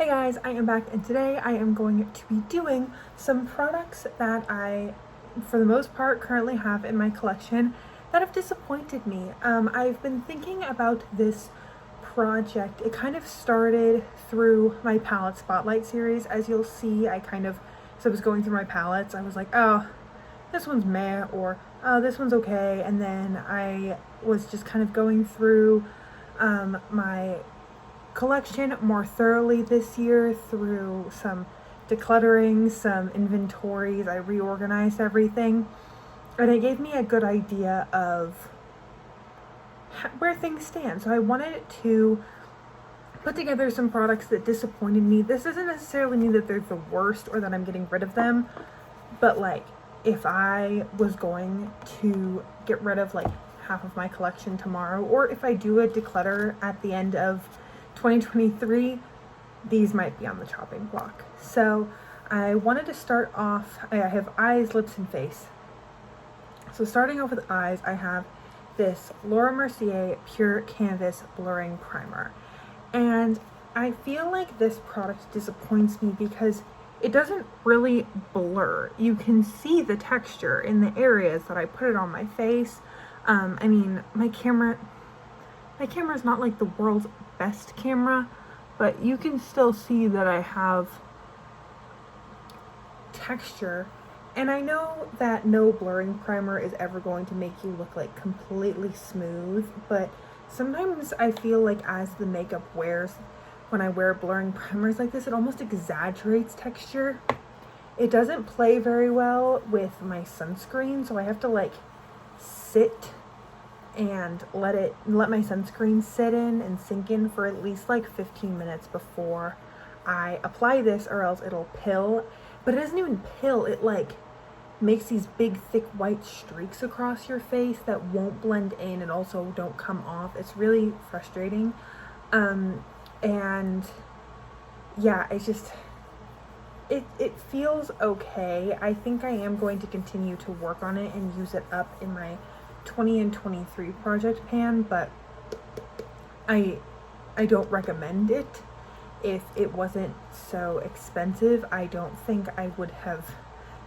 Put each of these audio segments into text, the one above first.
Hey guys, I am back and today I am going to be doing some products that I, for the most part, currently have in my collection that have disappointed me. I've been thinking about this project. It kind of started through my palette spotlight series. As you'll see, as I was going through my palettes, I was like, oh, this one's meh, or oh, this one's okay. And then I was just kind of going through my collection more thoroughly this year through some decluttering, some inventories. I reorganized everything, and it gave me a good idea of where things stand. So I wanted to put together some products that disappointed me. This doesn't necessarily mean that they're the worst or that I'm getting rid of them, but like if I was going to get rid of like half of my collection tomorrow, or if I do a declutter at the end of 2023, these might be on the chopping block. So I wanted to start off, I have eyes, lips, and face. So starting off with eyes, I have this Laura Mercier Pure Canvas Blurring Primer. And I feel like this product disappoints me because it doesn't really blur. You can see the texture in the areas that I put it on my face. I mean, my camera is not like the world's best camera, but you can still see that I have texture. And I know that no blurring primer is ever going to make you look like completely smooth, but sometimes I feel like as the makeup wears, when I wear blurring primers like this, it almost exaggerates texture. It doesn't play very well with my sunscreen, so I have to like sit and let my sunscreen sit in and sink in for at least like 15 minutes before I apply this, or else it'll pill. But it doesn't even pill, it like makes these big thick white streaks across your face that won't blend in and also don't come off. It's really frustrating. And yeah, it's just it feels okay. I think I am going to continue to work on it and use it up in my 20 and 23 project pan, but I don't recommend it. If it wasn't so expensive, I don't think I would have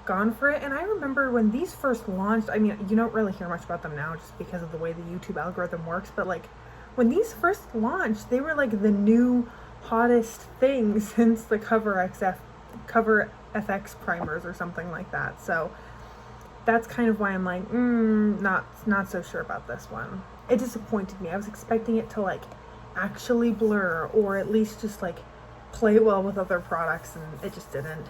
gone for it. And I remember when these first launched, I mean, you don't really hear much about them now just because of the way the YouTube algorithm works, but like when these first launched, they were like the new hottest thing since the Cover FX primers or something like that. So that's kind of why I'm like, not so sure about this one. It disappointed me. I was expecting it to like actually blur, or at least just like play well with other products, and it just didn't.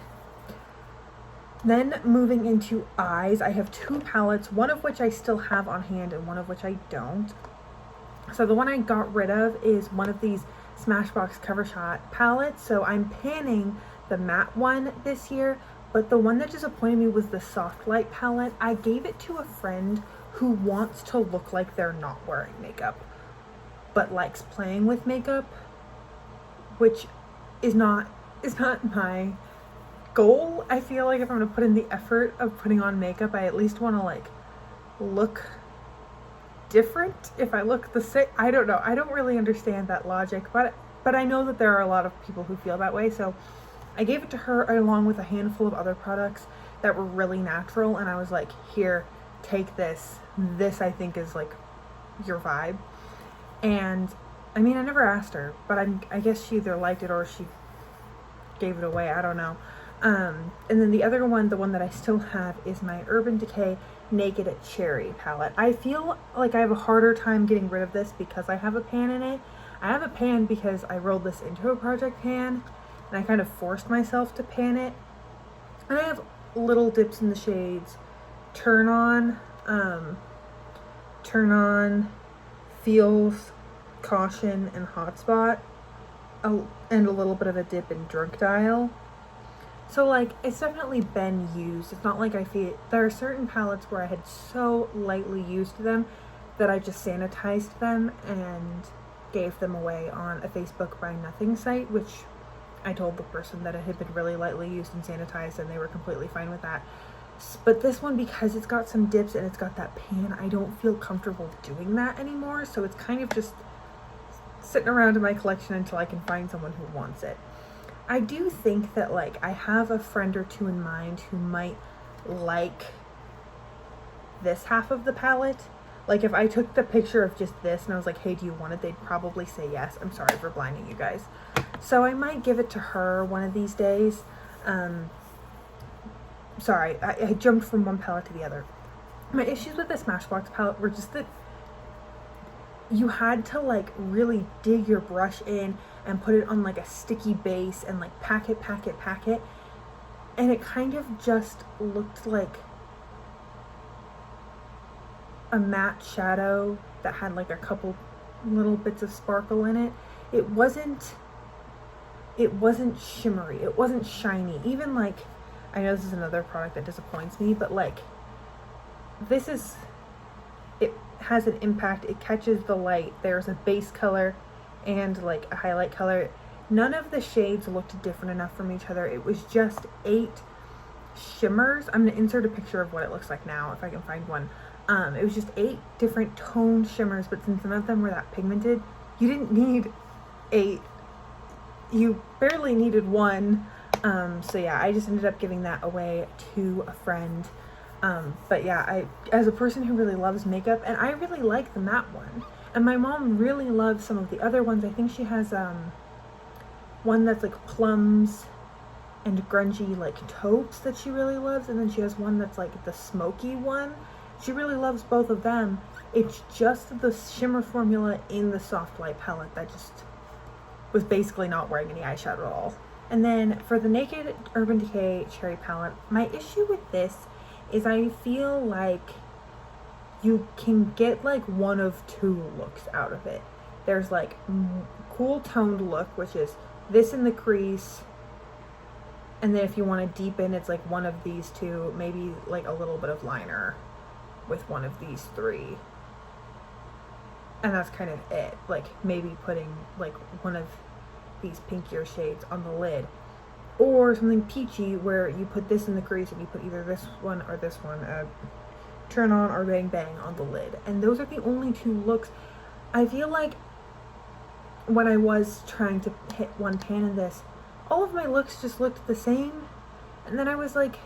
Then moving into eyes, I have two palettes, one of which I still have on hand and one of which I don't. So the one I got rid of is one of these Smashbox Cover Shot palettes. So I'm panning the matte one this year, but the one that disappointed me was the Soft Light palette. I gave it to a friend who wants to look like they're not wearing makeup, but likes playing with makeup, which is not my goal. I feel like if I'm gonna put in the effort of putting on makeup, I at least want to like look different. If I look the same, I don't know. I don't really understand that logic, but I know that there are a lot of people who feel that way. So I gave it to her along with a handful of other products that were really natural, and I was like, here, take this. This I think is like your vibe. And I mean, I never asked her, but I guess she either liked it or she gave it away. I don't know. And then the other one, the one that I still have, is my Urban Decay Naked Cherry palette. I feel like I have a harder time getting rid of this because I have a pan in it. I have a pan because I rolled this into a project pan, and I kind of forced myself to pan it. And I have little dips in the shades Turn On, Feels, Caution, and Hotspot, and a little bit of a dip in Drunk Dial. So like, it's definitely been used. It's not like I feel, there are certain palettes where I had so lightly used them that I just sanitized them and gave them away on a Facebook Buy Nothing site, which I told the person that it had been really lightly used and sanitized, and they were completely fine with that. But this one, because it's got some dips and it's got that pan, I don't feel comfortable doing that anymore. So it's kind of just sitting around in my collection until I can find someone who wants it. I do think that like I have a friend or two in mind who might like this half of the palette. Like if I took the picture of just this and I was like, hey, do you want it? They'd probably say yes. I'm sorry for blinding you guys. So I might give it to her one of these days. Sorry, I jumped from one palette to the other. My issues with the Smashbox palette were just that you had to like really dig your brush in and put it on like a sticky base and like pack it. And it kind of just looked like a matte shadow that had like a couple little bits of sparkle in it. It wasn't shimmery. It wasn't shiny. Even like, I know this is another product that disappoints me, but like it has an impact. It catches the light. There's a base color and like a highlight color. None of the shades looked different enough from each other. It was just 8 shimmers. I'm gonna insert a picture of what it looks like now if I can find one. It was just 8 different toned shimmers, but since none of them were that pigmented, you didn't need 8. You barely needed 1. So yeah, I just ended up giving that away to a friend. But yeah, as a person who really loves makeup, and I really like the matte one, and my mom really loves some of the other ones. I think she has one that's like plums and grungy like taupes that she really loves, and then she has one that's like the smoky one. She really loves both of them. It's just the shimmer formula in the soft light palette that just was basically not wearing any eyeshadow at all. And then for the Naked Urban Decay Cherry palette, my issue with this is I feel like you can get like one of 2 looks out of it. There's like cool toned look, which is this in the crease, and then if you want to deepen, it's like one of these 2, maybe like a little bit of liner with one of these 3, and that's kind of it. Like maybe putting like one of these pinkier shades on the lid, or something peachy where you put this in the crease and you put either this one or this one, turn on or bang bang on the lid. And those are the only 2 looks. I feel like when I was trying to hit one pan in this, all of my looks just looked the same, and then I was like,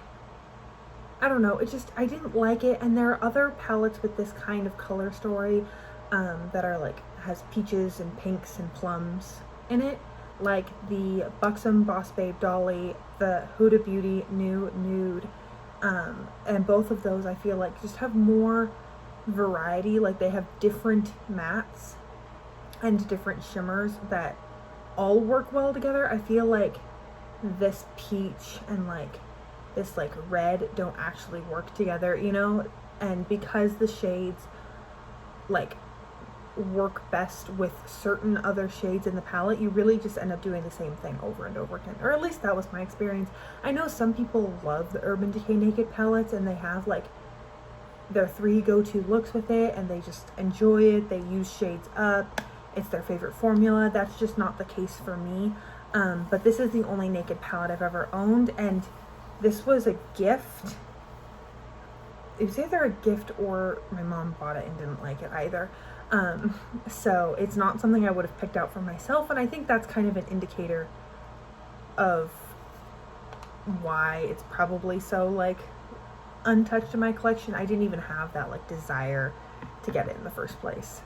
I don't know, I didn't like it. And there are other palettes with this kind of color story that are like, has peaches and pinks and plums in it, like the Buxom Boss Babe Dolly, the Huda Beauty New Nude, and both of those I feel like just have more variety. Like they have different mattes and different shimmers that all work well together. I feel like this peach and like this like red don't actually work together, you know? And because the shades like work best with certain other shades in the palette, you really just end up doing the same thing over and over again. Or at least that was my experience. I know some people love the Urban Decay Naked palettes and they have like their 3 go-to looks with it and they just enjoy it. They use shades up. It's their favorite formula. That's just not the case for me. But this is the only Naked palette I've ever owned, and this was a gift. It was either a gift or my mom bought it and didn't like it either. So it's not something I would have picked out for myself, and I think that's kind of an indicator of why it's probably so like untouched in my collection. I didn't even have that like desire to get it in the first place.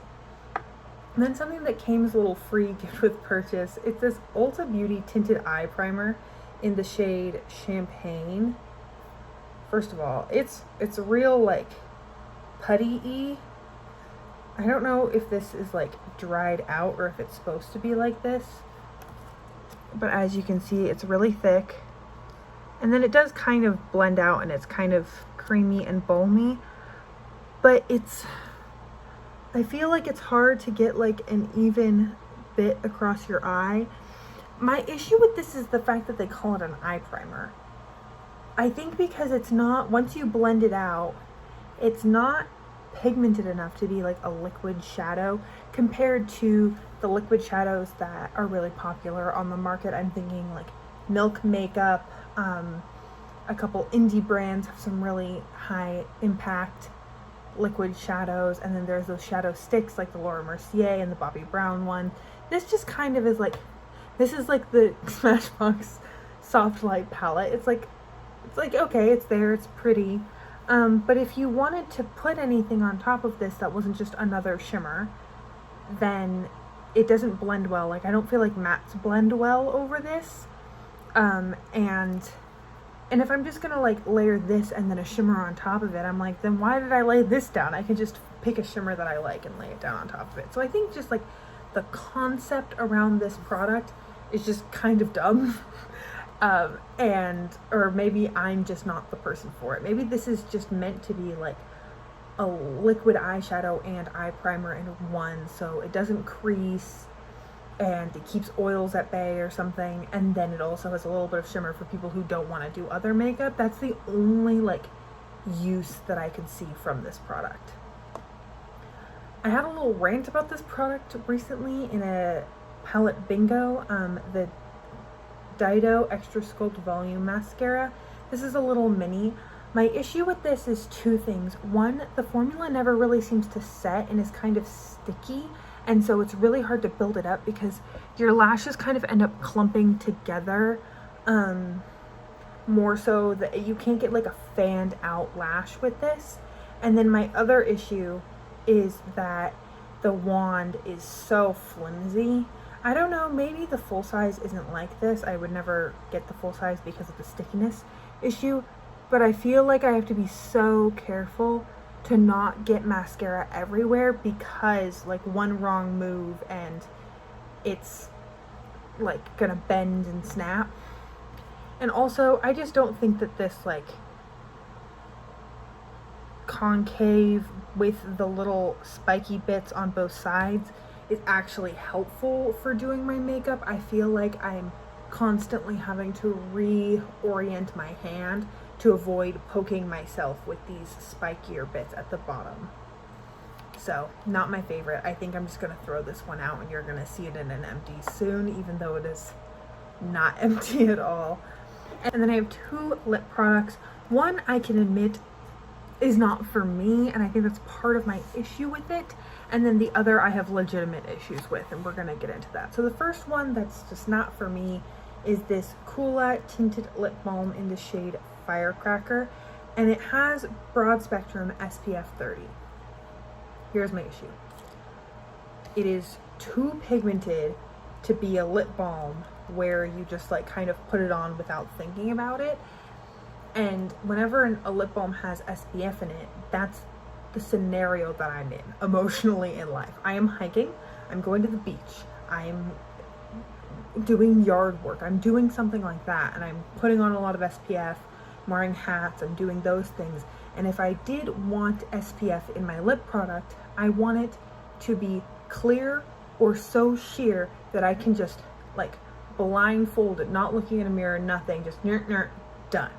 And then something that came as a little free gift with purchase, it's this Ulta Beauty Tinted Eye Primer in the shade Champagne. First of all, it's real like putty-y. I don't know if this is like dried out or if it's supposed to be like this, but as you can see, it's really thick, and then it does kind of blend out and it's kind of creamy and balmy, but I feel like it's hard to get like an even bit across your eye. My issue with this is the fact that they call it an eye primer. I think because it's not, once you blend it out, it's not pigmented enough to be like a liquid shadow compared to the liquid shadows that are really popular on the market. I'm thinking like Milk Makeup, a couple indie brands have some really high impact liquid shadows, and then there's those shadow sticks like the Laura Mercier and the Bobbi Brown one. This just kind of is like This is like the Smashbox Soft Light palette. It's like okay, it's there, it's pretty. But if you wanted to put anything on top of this that wasn't just another shimmer, then it doesn't blend well. Like, I don't feel like mattes blend well over this. And if I'm just gonna like layer this and then a shimmer on top of it, I'm like, then why did I lay this down? I can just pick a shimmer that I like and lay it down on top of it. So I think just like the concept around this product is just kind of dumb. Or maybe I'm just not the person for it. Maybe this is just meant to be like a liquid eyeshadow and eye primer in one, so it doesn't crease and it keeps oils at bay or something, and then it also has a little bit of shimmer for people who don't want to do other makeup. That's the only like use that I can see from this product. I had a little rant about this product recently in a palette bingo, the Dido Extra Sculpt Volume Mascara. This is a little mini. My issue with this is two things. One, the formula never really seems to set and is kind of sticky, and so it's really hard to build it up because your lashes kind of end up clumping together, more so that you can't get like a fanned out lash with this. And then my other issue is that the wand is so flimsy. I don't know, maybe the full size isn't like this. I would never get the full size because of the stickiness issue, but I feel like I have to be so careful to not get mascara everywhere because like one wrong move and it's like gonna bend and snap. And also, I just don't think that this like concave with the little spiky bits on both sides is actually helpful for doing my makeup. I feel like I'm constantly having to reorient my hand to avoid poking myself with these spikier bits at the bottom. So, not my favorite. I think I'm just gonna throw this one out and you're gonna see it in an empty soon, even though it is not empty at all. And then I have two lip products. One, I can admit, is not for me, and I think that's part of my issue with it. And then the other I have legitimate issues with, and we're gonna get into that. So the first one that's just not for me is this Coola Tinted Lip Balm in the shade Firecracker, and it has broad spectrum SPF 30. Here's my issue. It is too pigmented to be a lip balm where you just like kind of put it on without thinking about it. And whenever a lip balm has SPF in it, that's the scenario that I'm in emotionally in life. I am hiking, I'm going to the beach, I'm doing yard work, I'm doing something like that, and I'm putting on a lot of SPF, I'm wearing hats, I'm doing those things. And if I did want SPF in my lip product, I want it to be clear or so sheer that I can just like blindfold it, not looking in a mirror, nothing, just done.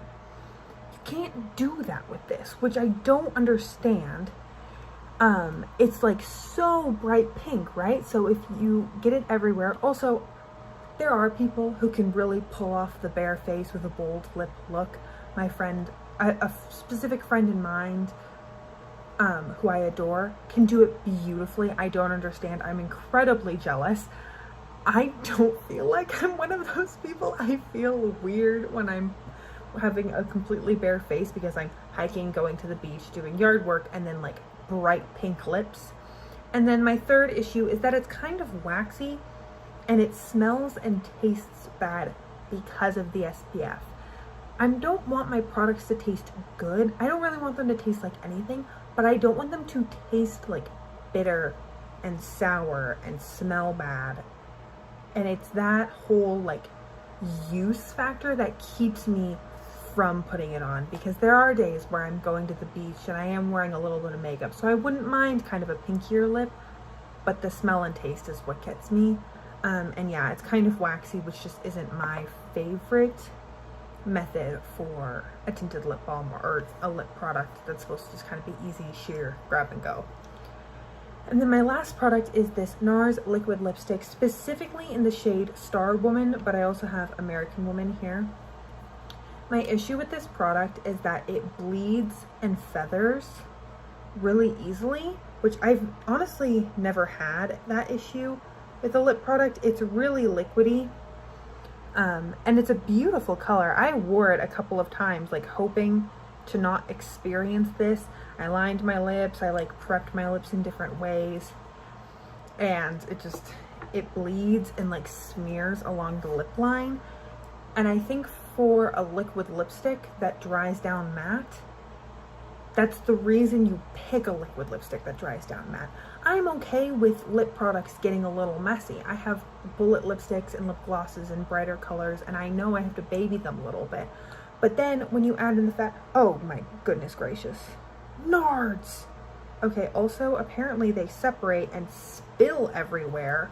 Can't do that with this, which I don't understand. It's like so bright pink, right? So if you get it everywhere, also there are people who can really pull off the bare face with a bold lip look. My friend, a specific friend in mind, who I adore, can do it beautifully. I don't understand. I'm incredibly jealous. I don't feel like I'm one of those people. I feel weird when I'm having a completely bare face because I'm hiking, going to the beach, doing yard work, and then like bright pink lips. And then my third issue is that it's kind of waxy and it smells and tastes bad because of the SPF. I don't want my products to taste good. I don't really want them to taste like anything, but I don't want them to taste like bitter and sour and smell bad. And it's that whole like use factor that keeps me from putting it on, because there are days where I'm going to the beach and I am wearing a little bit of makeup, so I wouldn't mind kind of a pinkier lip, but the smell and taste is what gets me. And yeah, it's kind of waxy, which just isn't my favorite method for a tinted lip balm or a lip product that's supposed to just kind of be easy, sheer, grab and go. And then my last product is this NARS liquid lipstick, specifically in the shade Star Woman, but I also have American Woman here. My issue with this product is that it bleeds and feathers really easily, which I've honestly never had that issue with a lip product. It's really liquidy, And it's a beautiful color. I wore it a couple of times, like hoping to not experience this. I lined my lips, I like prepped my lips in different ways, and it bleeds and like smears along the lip line. And I think for a liquid lipstick that dries down matte, that's the reason you pick a liquid lipstick that dries down matte. I'm okay with lip products getting a little messy. I have bullet lipsticks and lip glosses in brighter colors, and I know I have to baby them a little bit. But then when you add in the fact, oh my goodness gracious, nards. Okay, also apparently they separate and spill everywhere.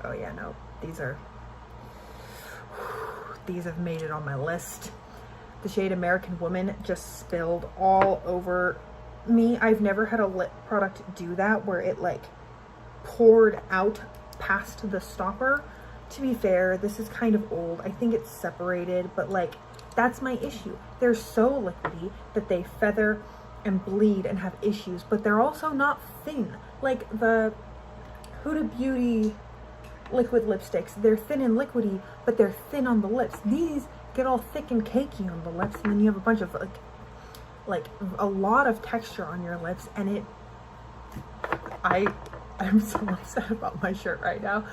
Oh yeah, no, these have made it on my list. The shade American Woman just spilled all over me. I've never had a lip product do that, where it like poured out past the stopper. To be fair, this is kind of old. I think it's separated, but like, that's my issue. They're so liquidy that they feather and bleed and have issues, but they're also not thin. Like the Huda Beauty liquid lipsticks, they're thin and liquidy, but they're thin on the lips. These get all thick and cakey on the lips, and then you have a bunch of like a lot of texture on your lips, and I'm so upset about my shirt right now.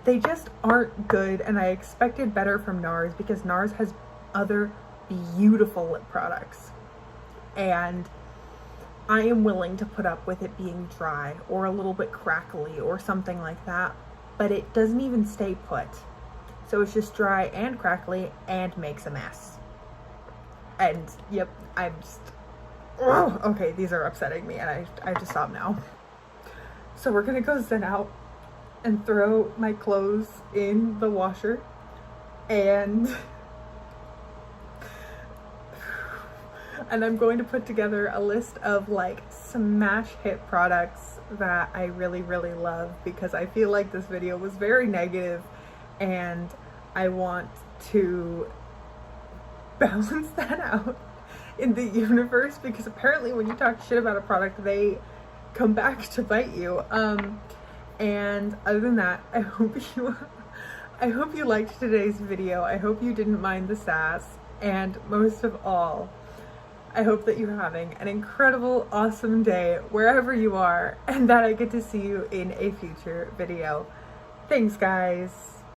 They just aren't good, and I expected better from NARS, because NARS has other beautiful lip products, and I am willing to put up with it being dry or a little bit crackly or something like that, but it doesn't even stay put. So it's just dry and crackly and makes a mess. And yep, I'm just, oh, okay, these are upsetting me, and I have to stop now. So we're gonna go zen out and throw my clothes in the washer, and I'm going to put together a list of like smash hit products that I really, really love, because I feel like this video was very negative, and I want to balance that out in the universe, because apparently when you talk shit about a product, they come back to bite you. And other than that, I hope you liked today's video. I hope you didn't mind the sass, and most of all, I hope that you're having an incredible, awesome day wherever you are, and that I get to see you in a future video. Thanks, guys.